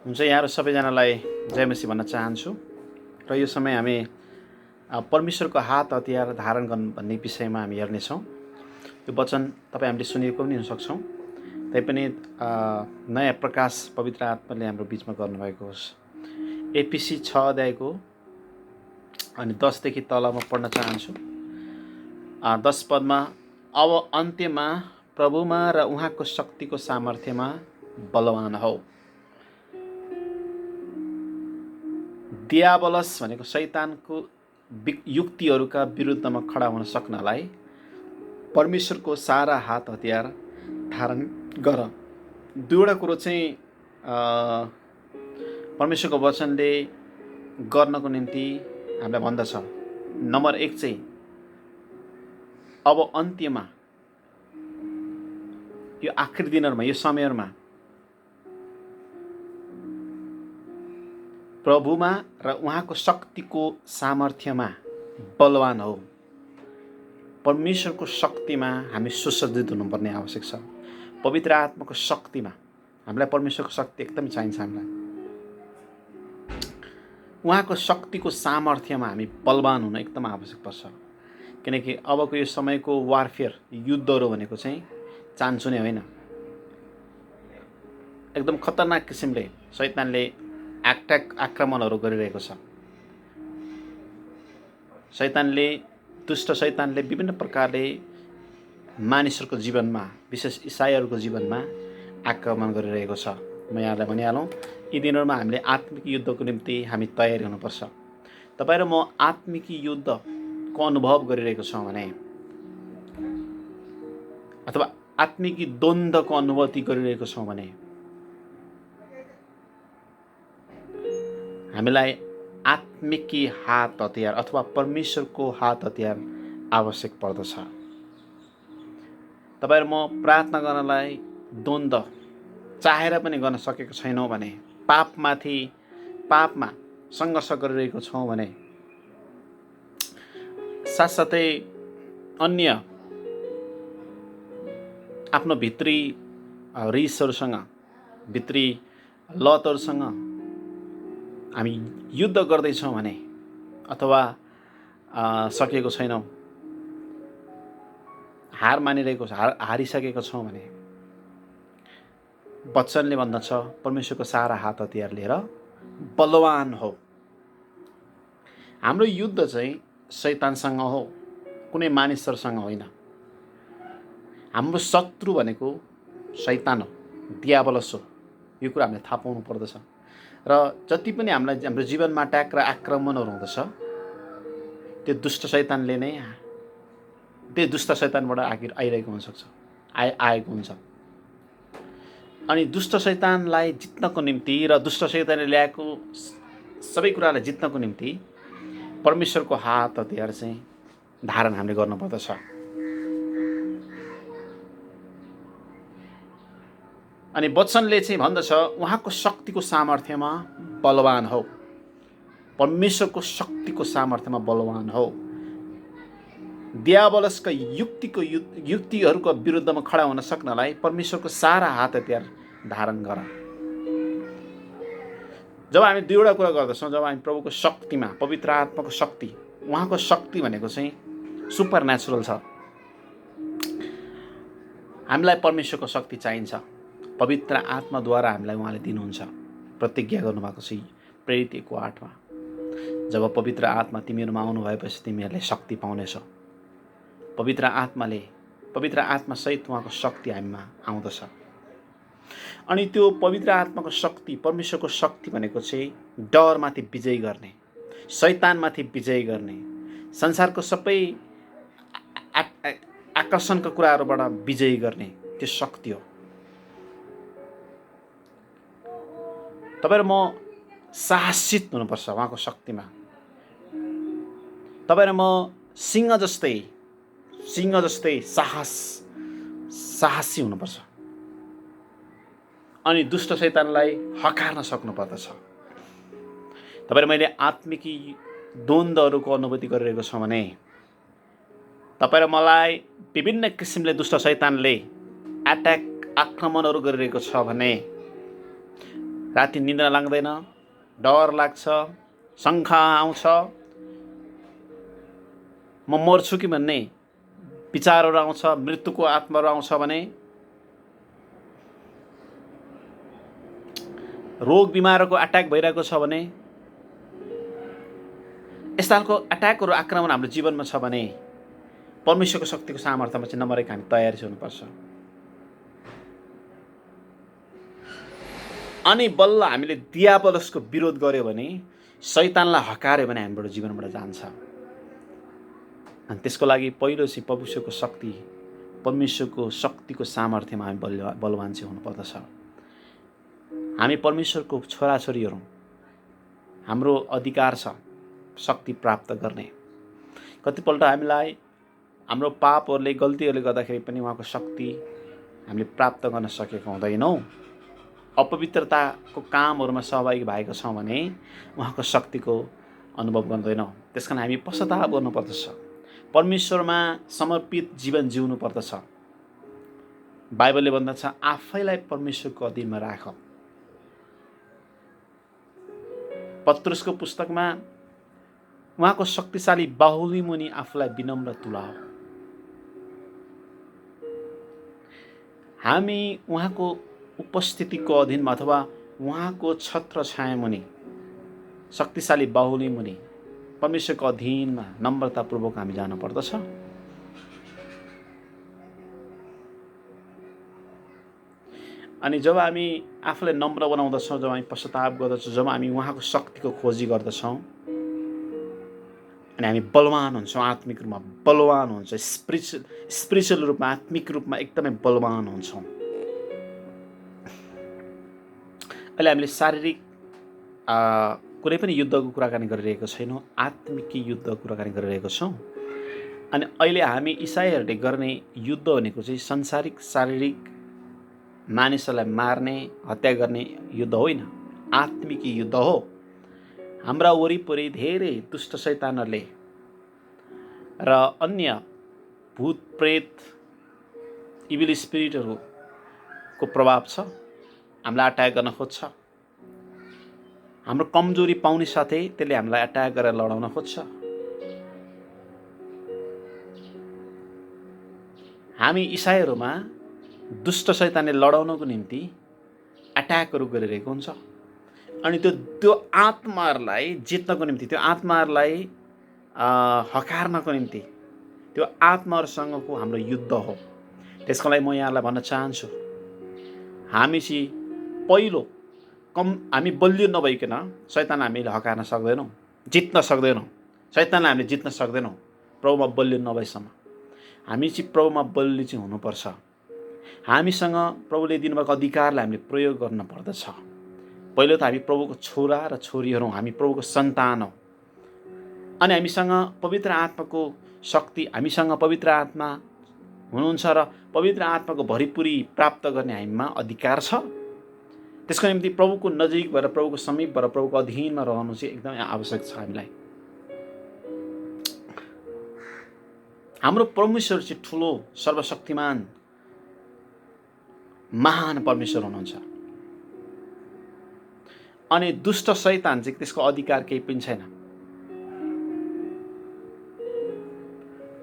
हुन्छ, यहाँहरू सबैजनालाई जय मसीह भन्न चाहन्छु। र यो समय हामी परमेश्वरको हात हतियार धारण गर्नु भन्ने विषयमा हामी हेर्नेछौँ। यो वचन तपाईँ हामीले सुनेको पनि हुनसक्छौँ, तैपनि नयाँ प्रकाश पवित्र आत्माले हाम्रो बिचमा गर्नुभएको होस्। एफिसी 6 अध्यायको अनि 10 देखि तल म पढ्न चाहन्छु। 10 पदमा, अब अन्त्यमा प्रभुमा र उहाँको शक्तिको सामर्थ्यमा बलवान हौ। दियाबलस भनेको शैतानको युक्तिहरूका विरुद्धमा खडा हुन सक्नलाई परमेश्वरको सारा हात हतियार धारण गर। दुईवटा कुरो चाहिँ परमेश्वरको वचनले गर्नको निम्ति हामीलाई भन्दछ। नम्बर 1 चाहिँ अब अन्त्यमा, यो आखिरी दिनहरूमा, यो समयहरूमा प्रभुमा र उहाँको शक्तिको सामर्थ्यमा बलवान हो। परमेश्वरको शक्तिमा हामी सुसज्जित हुनुपर्ने आवश्यक छ। पवित्र आत्माको शक्तिमा हामीलाई परमेश्वरको शक्ति एकदम चाहिन्छ। हामीलाई उहाँको शक्तिको सामर्थ्यमा हामी बलवान हुन एकदम आवश्यक पर्छ। किनकि अबको यो समयको वारफेयर, युद्धहरू भनेको चाहिँ चान्चुने होइन। एकदम खतरनाक किसिमले शैतानले आक्रमणहरू गरिरहेको छ। दुष्ट शैतानले विभिन्न प्रकारले मानिसहरूको जीवनमा, विशेष इसाईहरूको जीवनमा आक्रमण गरिरहेको छ। म यहाँलाई भनिहालौँ, यी दिनहरूमा हामीले आत्मिक युद्धको निम्ति हामी तयारी हुनुपर्छ। तपाईँ र म आत्मिक युद्धको अनुभव गरिरहेको छौँ भने, अथवा आत्मिक द्वन्द्वको अनुभूति गरिरहेको छौँ भने हामीलाई आत्मिकी हात हतियार अथवा परमेश्वरको हात हतियार आवश्यक पर्दछ। तपाईँ र म प्रार्थना गर्नलाई द्वन्द्व चाहेर पनि गर्न सकेको छैनौँ भने, पापमा सङ्घर्ष गरिरहेको छौँ भने, साथसाथै अन्य आफ्नो भित्री रिसहरूसँग, भित्री लतहरूसँग हामी युद्ध गर्दैछौँ भने, अथवा सकेको छैनौँ, हारिसकेको छौँ भने, वचनले भन्दछ परमेश्वरको सारा हात हतियार लिएर बलवान हो। हाम्रो युद्ध चाहिँ शैतानसँग हो, कुनै मानिसहरूसँग होइन। हाम्रो शत्रु भनेको शैतान हो, दियाबलस हो। यो कुरा हामीले थाहा पाउनु पर्दछ। र जति पनि हामीलाई हाम्रो जीवनमा अट्याक र आक्रमणहरू हुँदछ, त्यो दुष्ट शैतानबाट आइरहेको हुनसक्छ, आएको हुन्छ। अनि दुष्ट शैतानलाई जित्नको निम्ति र दुष्ट शैतानले ल्याएको सबै कुरालाई जित्नको निम्ति परमेश्वरको हात हतियार चाहिँ धारण हामीले गर्नुपर्दछ। अनि वचनले चाहिँ भन्दछ उहाँको शक्तिको सामर्थ्यमा बलवान हो। परमेश्वरको शक्तिको सामर्थ्यमा बलवान हो। दियाबलसका युक्तिहरूको विरुद्धमा खडा हुन सक्नलाई परमेश्वरको सारा हात हतियार धारण गर। जब हामी दुईवटा कुरा गर्दछौँ, जब हामी प्रभुको शक्तिमा, पवित्र आत्माको शक्ति, उहाँको शक्ति भनेको चाहिँ सुपर नेचुरल छ। हामीलाई परमेश्वरको शक्ति चाहिन्छ। पवित्र आत्माद्वारा हामीलाई उहाँले दिनुहुन्छ। प्रतिज्ञा गर्नुभएको छ प्रेरित 1:8मा, जब पवित्र आत्मा तिमीहरूमा आउनु भएपछि तिमीहरूले शक्ति पाउनेछौ। पवित्र आत्मा सहित उहाँको शक्ति हामीमा आउँदछ। अनि त्यो पवित्र आत्माको शक्ति, परमेश्वरको शक्ति भनेको चाहिँ डरमाथि विजय गर्ने, शैतानमाथि विजय गर्ने, संसारको सबै आकर्षणका कुराहरूबाट विजय गर्ने त्यो शक्ति हो। तपाईँ र म साहसित हुनुपर्छ उहाँको शक्तिमा। तपाईँ र म सिंह जस्तै साहसी हुनुपर्छ। अनि दुष्ट शैतानलाई हकार्न सक्नुपर्दछ। तपाईँ र मैले आत्मिकी द्वन्द्वहरूको अनुभूति गरिरहेको छौँ भने, तपाईँ र मलाई विभिन्न किसिमले दुष्ट शैतानले आक्रमणहरू गरिरहेको छ भने, राति निद्रा लाग्दैन, डर लाग्छ, शङ्का आउँछ, म मर्छु कि भन्ने विचारहरू आउँछ, मृत्युको आत्माहरू आउँछ भने, रोग बिमारको अट्याक भइरहेको छ भने, यस्ता खालको अट्याकहरू आक्रमण हाम्रो जीवनमा छ भने परमेश्वरको शक्तिको सामर्थ्यमा चाहिँ नम्बर 1 हामी तयारी हुनुपर्छ। अनि बल्ल हामीले दियाबलसको विरोध गर्यो भने, शैतानलाई हकार्यो भने हामीबाट जीवनबाट जान्छ। अनि त्यसको लागि पहिलो चाहिँ परमेश्वरको शक्ति, परमेश्वरको शक्तिको सामर्थ्यमा हामी बलवान चाहिँ हुनुपर्दछ। हामी परमेश्वरको छोराछोरीहरू, हाम्रो अधिकार छ शक्ति प्राप्त गर्ने। कतिपल्ट हामीलाई हाम्रो पापहरूले, गल्तीहरूले गर्दाखेरि पनि उहाँको शक्ति हामीले प्राप्त गर्न सकेका हुँदैनौँ। अपवित्रताको कामहरूमा सहभागी भएका छौँ भने उहाँको शक्तिको अनुभव गर्दैनौँ। त्यसकारण हामी पश्चाताप गर्नुपर्दछ, परमेश्वरमा समर्पित जीवन जिउनु पर्दछ। बाइबलले भन्दछ आफैलाई परमेश्वरको अधीनमा राख। पत्रुसको पुस्तकमा उहाँको शक्तिशाली बाहुली मुनि आफूलाई विनम्र तुलाऊ। हामी उहाँको उपस्थितिको अधीनमा अथवा उहाँको छत्र छाया मुनि, शक्तिशाली बाहुली मुनि, परमेश्वरको अधीनमा नम्रतापूर्वक हामी जानुपर्दछ। अनि जब हामी आफूलाई नम्र बनाउँदछौँ, जब हामी पश्चाताप गर्दछौँ, जब हामी उहाँको शक्तिको खोजी गर्दछौँ, अनि हामी बलवान हुन्छौँ, आत्मिक रूपमा बलवान हुन्छ, स्पिरिचुअल रूपमा, आत्मिक रूपमा एकदमै बलवान हुन्छौँ। अहिले हामीले शारीरिक कुनै पनि युद्धको कुराकानी गरिरहेको छैनौँ, आत्मिक युद्धको कुराकानी गरिरहेको छौँ। अनि अहिले हामी इसाईहरूले गर्ने युद्ध भनेको चाहिँ संसारिक शारीरिक मानिसहरूलाई मार्ने, हत्या गर्ने युद्ध होइन, आत्मिक युद्ध हो। हाम्रा वरिपरि धेरै दुष्ट शैतानहरूले र अन्य भूत प्रेत, इभिल स्पिरिटहरूको प्रभाव छ, हामीलाई अट्याक गर्न खोज्छ। हाम्रो कमजोरी पाउने साथै त्यसले हामीलाई अट्याक गरेर लडाउन खोज्छ। हामी इसाईहरूमा दुष्ट शैतानले लडाउनको निम्ति अट्याकहरू गरिरहेको हुन्छ। अनि त्यो आत्माहरूलाई जित्नको निम्ति, त्यो आत्माहरूलाई हकार्नको निम्ति, त्यो आत्माहरूसँगको हाम्रो युद्ध हो। त्यसको लागि म यहाँलाई भन्न चाहन्छु, हामी चाहिँ पहिलो हामी बलियो नभइकन शैतानलाई हामीले हकार्न सक्दैनौँ, जित्न सक्दैनौँ। शैतानलाई हामीले जित्न सक्दैनौँ प्रभुमा बलियो नभएसम्म। हामी चाहिँ प्रभुमा बलियो चाहिँ हुनुपर्छ। हामीसँग प्रभुले दिनुभएको अधिकारलाई हामीले प्रयोग गर्न पर्दछ। पहिलो त हामी प्रभुको छोरा र छोरीहरू हौँ, हामी प्रभुको सन्तान हौँ। अनि हामीसँग पवित्र आत्माको शक्ति, हामीसँग पवित्र आत्मा हुनुहुन्छ र पवित्र आत्माको भरिपुरी प्राप्त गर्ने हामीमा अधिकार छ। त्यसको निम्ति प्रभुको नजिक भएर, प्रभुको समीप भएर, प्रभुको अधीनमा रहनु चाहिँ एकदमै आवश्यक छ हामीलाई। हाम्रो परमेश्वर चाहिँ ठुलो, सर्वशक्तिमान, महान परमेश्वर हुनुहुन्छ। अनि दुष्ट शैतान चाहिँ त्यसको अधिकार केही पनि छैन।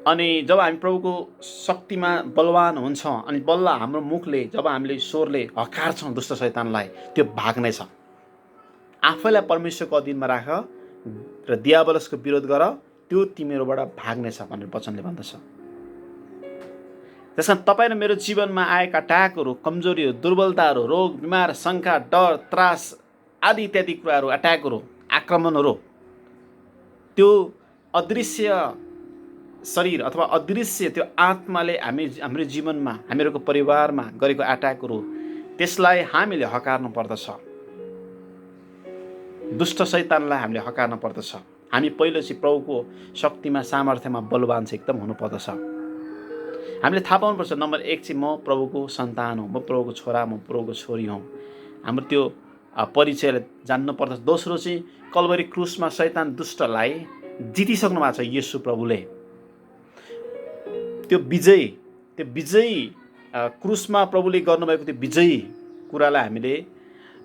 अनि जब हामी प्रभुको शक्तिमा बलवान हुन्छौँ, अनि बल्ल हाम्रो मुखले, जब हामीले स्वरले हकार्छौँ दुष्ट शैतानलाई, त्यो भाग्नेछ। आफैलाई परमेश्वरको अधीनमा राख र दियाबलसको विरोध गर, त्यो तिमीहरूबाट भाग्नेछ भनेर वचनले भन्दछ। त्यसकारण तपाईँ र मेरो जीवनमा आएका अट्याकहरू, कमजोरीहरू, दुर्बलताहरू, रोग बिमार, शङ्का, डर, त्रास आदि इत्यादि कुराहरू, अट्याकहरू, आक्रमणहरू, त्यो अदृश्य शरीर अथवा अदृश्य त्यो आत्माले हाम्रो जीवनमा, हामीहरूको परिवारमा गरेको अट्याकहरू, त्यसलाई हामीले हकार्नु पर्दछ। दुष्ट शैतानलाई हामीले हकार्नु पर्दछ। हामी पहिलो चाहिँ प्रभुको शक्तिमा, सामर्थ्यमा बलवान चाहिँ एकदम हुनुपर्दछ। हामीले थाहा पाउनुपर्छ, नम्बर 1 चाहिँ म प्रभुको सन्तान हुँ, म प्रभुको छोरा, म प्रभुको छोरी हुँ। हाम्रो त्यो परिचयलाई जान्नुपर्दछ। दोस्रो चाहिँ कल्वरी क्रुसमा शैतान दुष्टलाई जितिसक्नु भएको छ येशू प्रभुले। त्यो विजयी क्रुसमा प्रभुले गर्नुभएको त्यो विजयी कुरालाई हामीले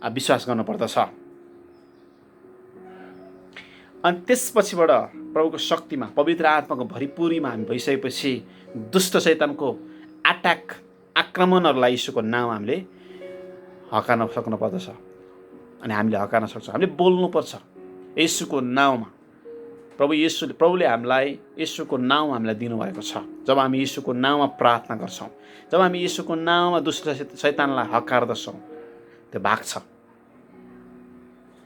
विश्वास गर्नुपर्दछ। अनि त्यसपछिबाट प्रभुको शक्तिमा पवित्र आत्माको भरिपुरीमा हामी भइसकेपछि दुष्ट शैतानको आक्रमणहरूलाई यीशुको नाम हामीले हकार्न सक्नु पर्दछ। अनि हामीले हकार्न सक्छौँ, हामीले बोल्नुपर्छ येशूको नाउँमा। प्रभुले हामीलाई येशूको नाउँ हामीलाई दिनुभएको छ। जब हामी येशूको नाउँमा प्रार्थना गर्छौँ, जब हामी येशूको नाउँमा दुष्ट शैतानलाई हकार्दछौँ, त्यो भाग्छ।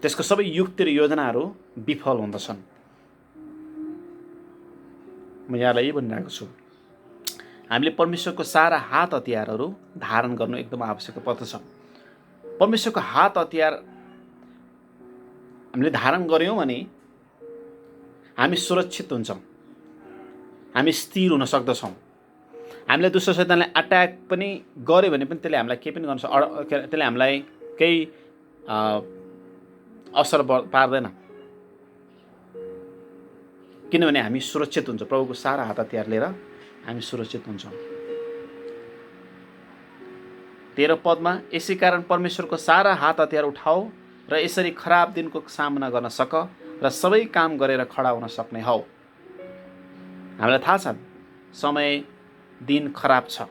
त्यसको सबै युक्ति र योजनाहरू विफल हुँदछन्। म यहाँलाई यही भनिरहेको छु, हामीले परमेश्वरको सारा हात हतियारहरू धारण गर्नु एकदम आवश्यक पर्दछ। परमेश्वरको हात हतियार हामीले धारण गऱ्यौँ भने हामी सुरक्षित हुन्छौँ, हामी स्थिर हुन सक्दछौँ। हामीले दुष्ट शैतानले अट्याक पनि गर्यो भने पनि त्यसले हामीलाई केही पनि गर्न त्यसले हामीलाई केही असर पार्दैन, किनभने हामी सुरक्षित हुन्छौँ। प्रभुको सारा हात हतियार लिएर हामी सुरक्षित हुन्छौँ। 13 पदमा यसै कारण परमेश्वरको सारा हात हतियार उठाऊ र यसरी खराब दिनको सामना गर्न सक र सबै काम गरेर खडा हुन सक्ने हौ। हामीलाई थाहा छ समय दिन खराब छ।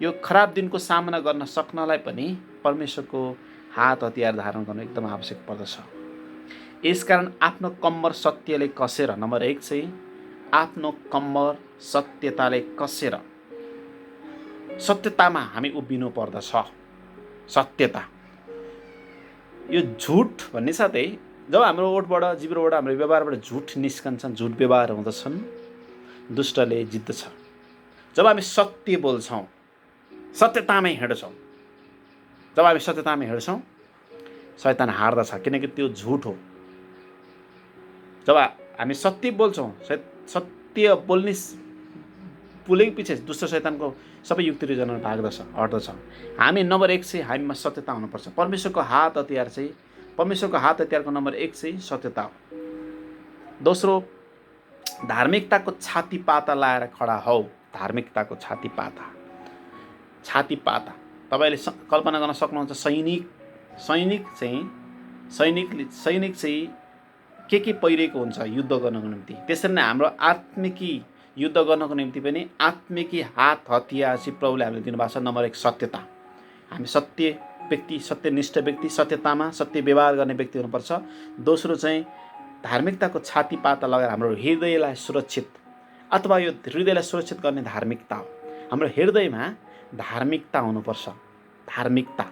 यो खराब दिनको सामना गर्न सक्नलाई पनि परमेश्वरको हात हतियार धारण गर्नु एकदम आवश्यक पर्दछ। यसकारण आफ्नो कम्मर सत्यले कसेर, नम्बर 1 चाहिँ आफ्नो कम्मर सत्यताले कसेर, सत्यतामा हामी उभिनु पर्दछ। सत्यता, यो झुट भन्ने साथै जब हाम्रो ओठबाट जिब्रोबाट हाम्रो व्यवहारबाट झुट निस्कन्छन्, झुट व्यवहार हुँदछन्, दुष्टले जित्दछ। जब हामी सत्य बोल्छौँ, सत्यतामै हिँड्छौँ, जब हामी सत्यतामै हिँड्छौँ, शैतान हार्दछ, किनकि त्यो झुट हो। जब हामी सत्य बोल्छौँ, सत्य बोलेको पछि दुष्ट शैतानको सबै युक्ति योजना भाग्दछ, हट्दछ। हामी नम्बर 1 चाहिँ हामीमा सत्यता हुनुपर्छ। परमेश्वरको हात हतियार चाहिँ, परमेश्वरको हात हतियारको नम्बर 1 चाहिँ सत्यता हो। दोस्रो, धार्मिकताको छाती पाता लाएर खडा हौ। धार्मिकताको छाती पाता। तपाईँले कल्पना गर्न सक्नुहुन्छ, सैनिक चाहिँ के पहिरेको हुन्छ युद्ध गर्नको निम्ति। त्यसरी नै हाम्रो आत्मिकी युद्ध गर्नको निम्ति पनि आत्मिकी हात हतियार चाहिँ प्रभुले हामीले दिनुभएको छ। नम्बर 1 सत्यता। हामी सत्य व्यक्ति, सत्यनिष्ठ व्यक्ति, सत्यतामा सत्य व्यवहार गर्ने व्यक्ति हुनुपर्छ। दोस्रो चाहिँ धार्मिकताको छाती पाता लगाएर हाम्रो हृदयलाई सुरक्षित, अथवा यो हृदयलाई सुरक्षित गर्ने धार्मिकता हो। हाम्रो हृदयमा धार्मिकता हुनुपर्छ। धार्मिकता,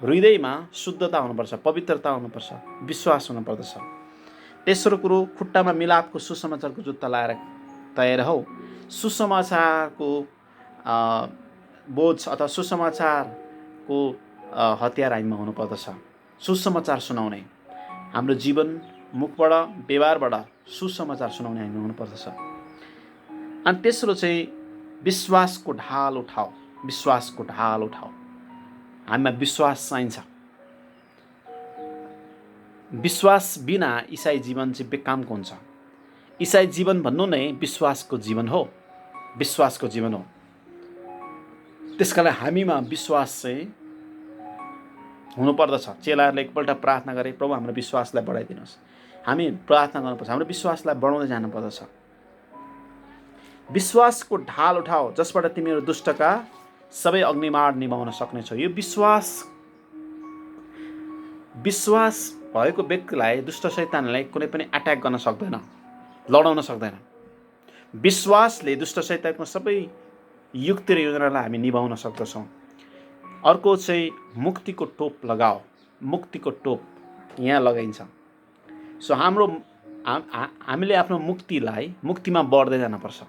हृदयमा शुद्धता हुनुपर्छ, पवित्रता हुनुपर्छ, विश्वास हुनुपर्दछ। तेस्रो कुरो, खुट्टामा मिलापको सुसमाचारको जुत्ता लाएर तयार हौ। सुसमाचारको बोझ अथवा सुसमाचारको हतियार हामीमा हुनुपर्दछ। सुसमाचार सुनाउने, हाम्रो जीवन मुखबाट व्यवहारबाट सुसमाचार सुनाउने हामी हुनुपर्दछ। अनि तेस्रो चाहिँ विश्वासको ढाल उठाऊ। विश्वासको ढाल उठाऊ। हामीमा विश्वास चाहिन्छ। विश्वास बिना इसाई जीवन चाहिँ बेकामको हुन्छ। इसाई जीवन भन्नु नै विश्वासको जीवन हो, विश्वासको जीवन हो। त्यसका लागि हामीमा विश्वास चाहिँ हुनुपर्दछ। चेलाहरूले एकपल्ट प्रार्थना गरे, प्रभु हाम्रो विश्वासलाई बढाइदिनुहोस्। हामी प्रार्थना गर्नुपर्छ, हाम्रो विश्वासलाई बढाउँदै जानुपर्दछ। विश्वासको ढाल उठाऊ जसबाट तिमीहरू दुष्टका सबै अग्निमाड निभाउन सक्नेछौ। यो विश्वास भएको व्यक्तिलाई दुष्ट शैतानलाई कुनै पनि अट्याक गर्न सक्दैन, लडाउन सक्दैन। विश्वासले दुष्ट शैतानको सबै युक्ति र योजनालाई हामी निभाउन सक्दछौँ। अर्को चाहिँ मुक्तिको टोप लगाऊ। मुक्तिको टोप यहाँ लगाइन्छ। सो हामीले आफ्नो मुक्तिमा बढ्दै जानुपर्छ।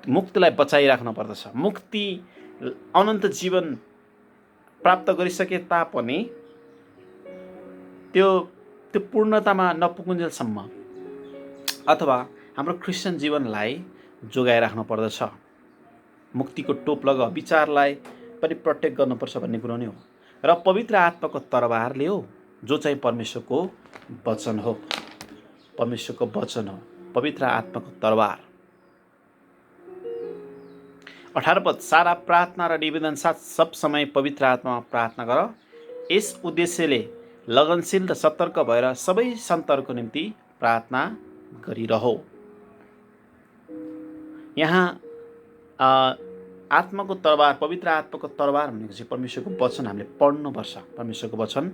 मुक्तिलाई बचाइराख्नु पर्दछ। मुक्ति अनन्त जीवन प्राप्त गरिसके तापनि त्यो पूर्णतामा नपुगुन्जेलसम्म अथवा हाम्रो क्रिस्चियन जीवनलाई जोगाइराख्नु पर्दछ। मुक्तिको टोप लगाऊ, विचारलाई पनि प्रोटेक्ट गर्नुपर्छ भन्ने कुरो नै हो। र पवित्र आत्माको तरबारले हो, जो चाहिँ परमेश्वरको वचन हो। परमेश्वरको वचन हो पवित्र आत्माको तरबार। 18 पद, सारा प्रार्थना र निवेदन साथ सब समय पवित्र आत्मामा प्रार्थना गर। यस उद्देश्यले लगनशील र सतर्क भएर सबै सन्तहरूको निम्ति प्रार्थना गरिरहो। यहाँ आत्माको तरबार, पवित्र आत्माको तरबार भनेको चाहिँ परमेश्वरको वचन हामीले पढ्नुपर्छ। परमेश्वरको वचन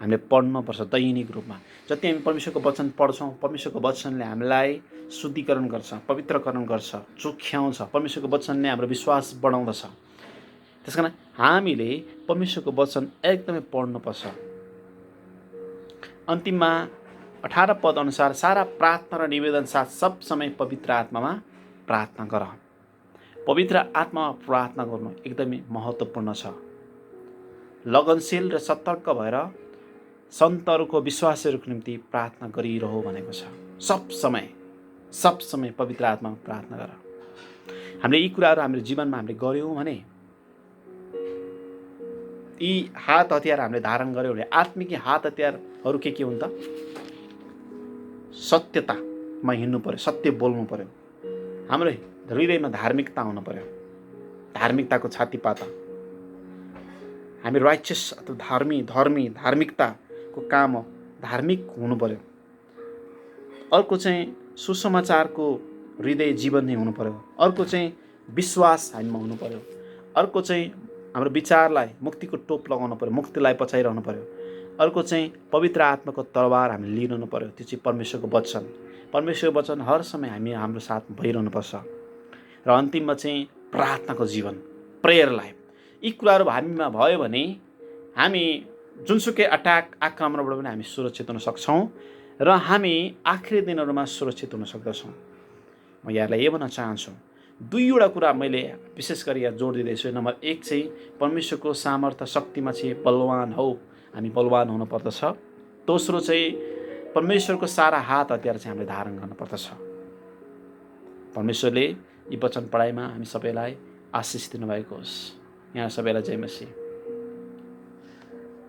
हामीले पढ्नुपर्छ दैनिक रूपमा। जति हामी परमेश्वरको वचन पढ्छौँ, परमेश्वरको वचनले हामीलाई शुद्धिकरण गर्छ, पवित्रकरण गर्छ, चोख्याउँछ। परमेश्वरको वचनले हाम्रो विश्वास बढाउँदछ। त्यस कारण हामीले परमेश्वरको वचन एकदमै पढ्नुपर्छ। अन्तिममा 18 पद अनुसार सारा प्रार्थना र निवेदन साथ सब समय पवित्र आत्मामा प्रार्थना गर। पवित्र आत्मामा प्रार्थना गर्नु एकदमै महत्त्वपूर्ण छ। लगनशील र सतर्क भएर सन्तहरूको विश्वासहरूको निम्ति प्रार्थना गरिरहो भनेको छ। सब समय पवित्र आत्मामा प्रार्थना गर। हामीले यी कुराहरू हाम्रो जीवनमा हामीले गऱ्यौँ भने, यी हात हतियार हामीले धारण गऱ्यौँ भने, आत्मिक हात हतियारहरू के हुन् त? सत्यतामा हिँड्नु पर्यो, सत्य बोल्नु पर्यो, हाम्रो हृदयमा धार्मिकता हुनु पर्यो, धार्मिकताको छातीपाता। हामी राइचियस अथवा धार्मिकताको काम हो, धार्मिक हुनु पर्यो। अर्को चाहिँ सुसमाचारको हृदय जीवन नै हुनु पर्यो। अर्को चाहिँ विश्वास हामीमा हुनु पर्यो। अर्को चाहिँ हाम्रो विचारलाई मुक्तिको टोप लगाउनु पर्यो, मुक्तिलाई पछाइरहनु पर्यो। अर्को चाहिँ पवित्र आत्माको तरबार हामीले लिइरहनु पर्यो, त्यो चाहिँ परमेश्वरको वचन। परमेश्वरको वचन हर समय हाम्रो साथ भइरहनुपर्छ। र अन्तिममा चाहिँ प्रार्थनाको जीवन, प्रेयर लाइफ। यी कुराहरू हामीमा भयो भने हामी जुनसुकै आक्रमणबाट पनि हामी सुरक्षित हुन सक्छौँ र हामी आखिरी दिनहरूमा सुरक्षित हुन सक्दछौँ। म यहाँलाई यो भन्न चाहन्छु, दुईवटा कुरा मैले विशेष गरी यहाँ जोड दिँदैछु। नम्बर 1 चाहिँ परमेश्वरको सामर्थ्य शक्तिमा चाहिँ बलवान हौ, हामी बलवान हुनुपर्दछ। दोस्रो चाहिँ परमेश्वरको सारा हात हतियार चाहिँ हामीले धारण गर्नुपर्दछ। परमेश्वरले यी वचन पढाइमा हामी सबैलाई आशिष दिनुभएको होस्। यहाँ सबैलाई जय मसीह।